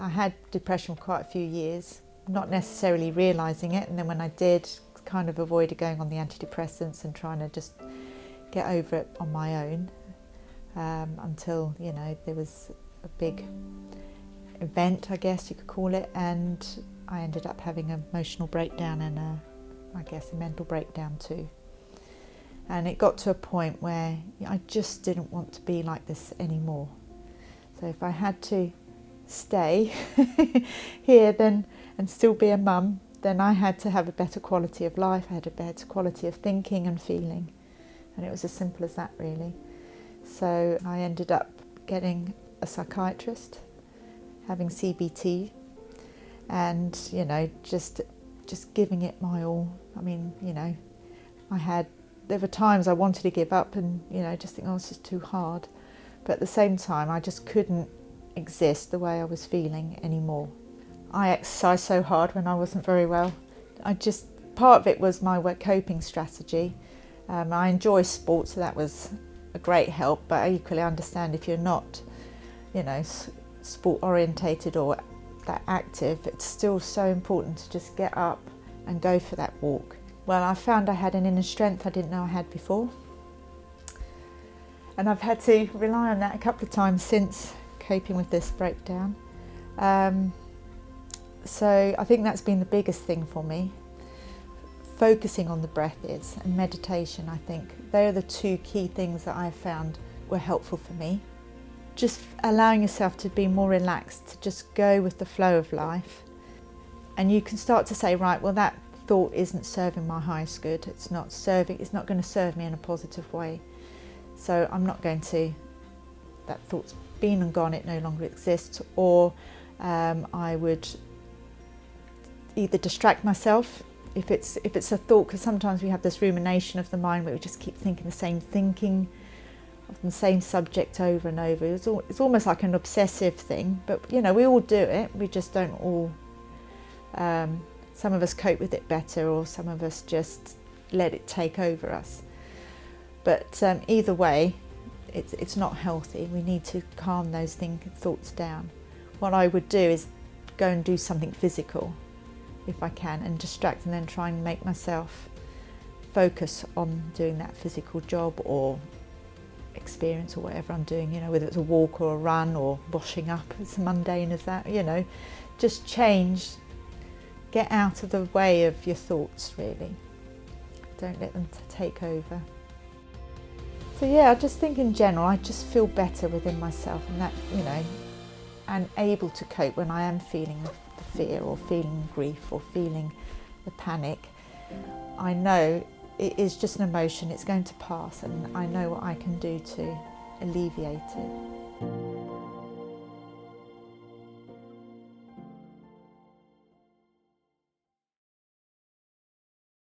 I had depression for quite a few years, not necessarily realising it, and then when I did, kind of avoided going on the antidepressants and trying to just get over it on my own, until, you know, there was a big event, I guess you could call it, and I ended up having an emotional breakdown and a mental breakdown too. And it got to a point where I just didn't want to be like this anymore. So if I had to stay here then and still be a mum, then I had to have a better quality of life, I had a better quality of thinking and feeling. And it was as simple as that, really. So I ended up getting a psychiatrist, having CBT, and, you know, just giving it my all. I mean, you know, there were times I wanted to give up and, you know, just think, oh, this is too hard. But at the same time, I just couldn't exist the way I was feeling anymore. I exercised so hard when I wasn't very well. Part of it was my coping strategy. I enjoy sport, so that was a great help, but I equally understand if you're not, you know, sport orientated or that active, it's still so important to just get up and go for that walk. Well, I found I had an inner strength I didn't know I had before. And I've had to rely on that a couple of times since coping with this breakdown. So I think that's been the biggest thing for me. Focusing on the breath and meditation, I think. They're the two key things that I've found were helpful for me. Just allowing yourself to be more relaxed, to just go with the flow of life. And you can start to say, right, well, that thought isn't serving my highest good. It's not going to serve me in a positive way. So I'm not going to, that thought's been and gone, it no longer exists. Or I would either distract myself if it's a thought, because sometimes we have this rumination of the mind where we just keep thinking the same thinking of the same subject over and over. It's almost like an obsessive thing, but you know, we all do it, we just don't all, some of us cope with it better, or some of us just let it take over us. But either way, it's not healthy. We need to calm those thoughts down. What I would do is go and do something physical if I can, and distract, and then try and make myself focus on doing that physical job or experience or whatever I'm doing, you know, whether it's a walk or a run or washing up, as mundane as that, you know, just change, get out of the way of your thoughts, really. Don't let them take over. So yeah, I just think in general, I just feel better within myself, and that, you know, and able to cope when I am feeling the fear or feeling grief or feeling the panic. I know it is just an emotion, it's going to pass, and I know what I can do to alleviate it.